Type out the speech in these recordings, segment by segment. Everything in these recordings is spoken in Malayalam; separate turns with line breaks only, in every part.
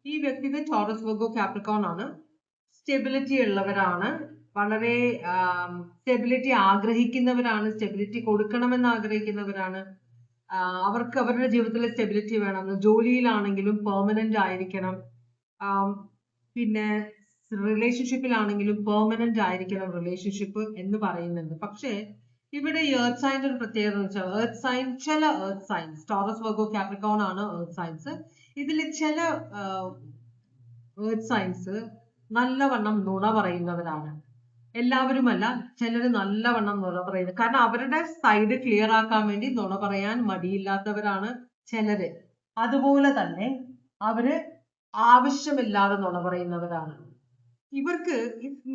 ഈ വ്യക്തികൾ ടോറസ് വെർഗോ കാപ്രിക്കോൺ ആണ്. സ്റ്റെബിലിറ്റി ഉള്ളവരാണ്. വളരെ സ്റ്റെബിലിറ്റി ആഗ്രഹിക്കുന്നവരാണ്. സ്റ്റെബിലിറ്റി കൊടുക്കണമെന്ന് ആഗ്രഹിക്കുന്നവരാണ്. അവർക്ക് അവരുടെ ജീവിതത്തിലെ സ്റ്റെബിലിറ്റി വേണം. ജോലിയിലാണെങ്കിലും പെർമനന്റ് ആയിരിക്കണം. പിന്നെ റിലേഷൻഷിപ്പിലാണെങ്കിലും പെർമനന്റ് ആയിരിക്കണം റിലേഷൻഷിപ്പ് എന്ന് പറയുന്നുണ്ട്. പക്ഷേ ഇവിടെ ഈ എർത്ത് സൈൻ്റെ ഒരു പ്രത്യേകത എന്ന് വെച്ചാൽ എർത്ത് സൈൻ, ചില earth signs, Taurus Virgo Capricorn ആണ് എർത്ത് സൈൻസ്. ഇതിൽ ചില എർത്ത് സൈൻസ് നല്ലവണ്ണം നുണ പറയുന്നവരാണ്. എല്ലാവരുമല്ല, ചിലര് നല്ലവണ്ണം നുണ പറയുന്നത്. കാരണം അവരുടെ സൈഡ് ക്ലിയർ ആക്കാൻ വേണ്ടി നുണ പറയാൻ മടിയില്ലാത്തവരാണ് ചിലര്. അതുപോലെ തന്നെ അവര് ആവശ്യമില്ലാതെ നുണ പറയുന്നവരാണ്. ഇവർക്ക്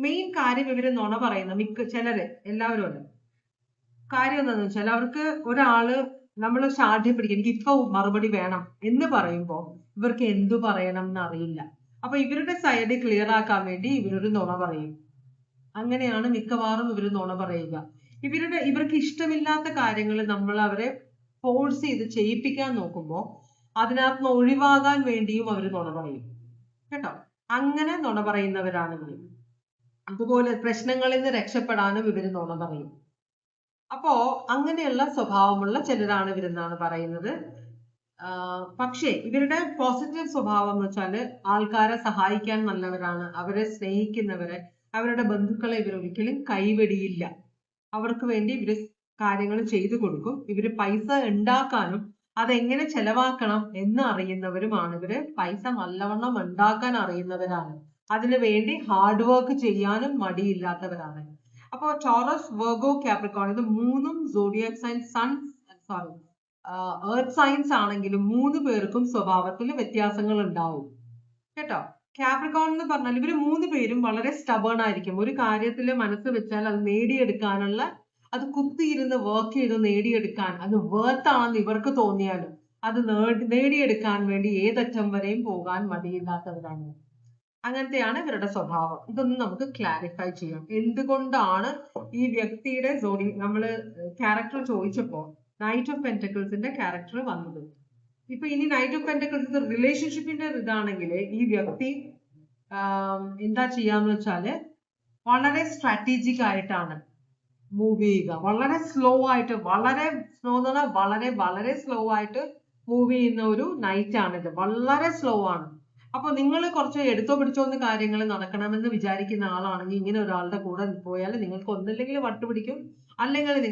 മെയിൻ കാര്യം, ഇവര് നുണ പറയുന്ന ചിലര്, എല്ലാവരും അല്ല, കാര്യം എന്താണെന്ന് വെച്ചാൽ അവർക്ക് ഒരാള് നമ്മൾ ശാഠ്യം പിടിക്കും, എനിക്ക് ഇപ്പൊ മറുപടി വേണം എന്ന് പറയുമ്പോ ഇവർക്ക് എന്തു പറയണം എന്ന് അറിയില്ല. അപ്പൊ ഇവരുടെ സൈഡ് ക്ലിയർ ആക്കാൻ വേണ്ടി ഇവരൊരു നുണ പറയും. അങ്ങനെയാണ് മിക്കവാറും ഇവർ നുണ പറയുക. ഇവർക്ക് ഇഷ്ടമില്ലാത്ത കാര്യങ്ങൾ നമ്മൾ അവരെ ഫോഴ്സ് ചെയ്ത് ചെയ്യിപ്പിക്കാൻ നോക്കുമ്പോൾ അതിനകത്ത് നിന്ന് ഒഴിവാകാൻ വേണ്ടിയും അവർ നുണ പറയും കേട്ടോ. അങ്ങനെ നുണ പറയുന്നവരാണ് ഇവർ. അതുപോലെ പ്രശ്നങ്ങളിൽ നിന്ന് രക്ഷപ്പെടാനും ഇവർ നുണ പറയും. അപ്പോ അങ്ങനെയുള്ള സ്വഭാവമുള്ള ചിലരാണ് ഇവരെന്നാണ് പറയുന്നത്. പക്ഷേ ഇവരുടെ പോസിറ്റീവ് സ്വഭാവം എന്ന് വെച്ചാല് ആൾക്കാരെ സഹായിക്കാൻ നല്ലവരാണ്. അവരെ സ്നേഹിക്കുന്നവരെ, അവരുടെ ബന്ധുക്കളെ ഇവർ ഒരിക്കലും കൈവെടിയില്ല. അവർക്ക് വേണ്ടി ഇവര് കാര്യങ്ങൾ ചെയ്തു കൊടുക്കും. ഇവര് പൈസ ഉണ്ടാക്കാനും അതെങ്ങനെ ചെലവാക്കണം എന്ന് അറിയുന്നവരുമാണ് ഇവര്. പൈസ നല്ലവണ്ണം ഉണ്ടാക്കാൻ അറിയുന്നവരാണ്. അതിനു വേണ്ടി ഹാർഡ് വർക്ക് ചെയ്യാനും മടിയില്ലാത്തവരാണ്. അപ്പൊ ടോറസ്, വെർഗോ, കാപ്രിക്കോൺ ഇത് മൂന്നും സോഡിയാക് സൈൻ എർത്ത് സൈൻസ് ആണെങ്കിലും 3 പേർക്കും സ്വഭാവത്തിൽ വ്യത്യാസങ്ങൾ ഉണ്ടാവും കേട്ടോ. കാപ്രിക്കോൺ എന്ന് പറഞ്ഞാൽ ഇവര് 3 പേരും വളരെ സ്റ്റബേൺ ആയിരിക്കും. ഒരു കാര്യത്തിൽ മനസ്സ് വെച്ചാൽ അത് നേടിയെടുക്കാനുള്ള, അത് കുത്തിയിരുന്ന് വർക്ക് ചെയ്ത് നേടിയെടുക്കാൻ, അത് വേർത്ത് ആണെന്ന് ഇവർക്ക് തോന്നിയാലും അത് നേടിയെടുക്കാൻ വേണ്ടി ഏതറ്റം വരെയും പോകാൻ മടിയില്ലാത്തവരാണ്. അങ്ങനത്തെയാണ് ഇവരുടെ സ്വഭാവം. ഇതൊന്ന് നമുക്ക് ക്ലാരിഫൈ ചെയ്യാം. എന്തുകൊണ്ടാണ് ഈ വ്യക്തിയുടെ നമ്മള് ക്യാരക്ടർ ചോദിച്ചപ്പോ നൈറ്റ് ഓഫ് പെന്റക്കിൾസിന്റെ ക്യാരക്ടർ വന്നത്. ഇപ്പൊ ഇനി നൈറ്റ് ഓഫ് പെന്റക്കിൾസ് റിലേഷൻഷിപ്പിന്റെ ഇതാണെങ്കിൽ ഈ വ്യക്തി എന്താ ചെയ്യാന്ന് വെച്ചാല് വളരെ സ്ട്രാറ്റജിക് ആയിട്ടാണ് മൂവ് ചെയ്യുക. വളരെ സ്ലോ ആയിട്ട്, വളരെ സ്ലോ എന്ന് പറഞ്ഞാൽ വളരെ വളരെ സ്ലോ ആയിട്ട് മൂവ് ചെയ്യുന്ന ഒരു നൈറ്റ് ആണിത്. വളരെ സ്ലോ ആണ്. അപ്പൊ നിങ്ങൾ കുറച്ച് എടുത്തോ പിടിച്ചോ എന്ന് കാര്യങ്ങൾ നടക്കണമെന്ന് വിചാരിക്കുന്ന ആളാണെങ്കിൽ ഇങ്ങനെ ഒരാളുടെ കൂടെ പോയാൽ നിങ്ങൾക്ക് ഒന്നില്ലെങ്കിൽ വട്ടുപിടിക്കും, അല്ലെങ്കിൽ നിങ്ങൾ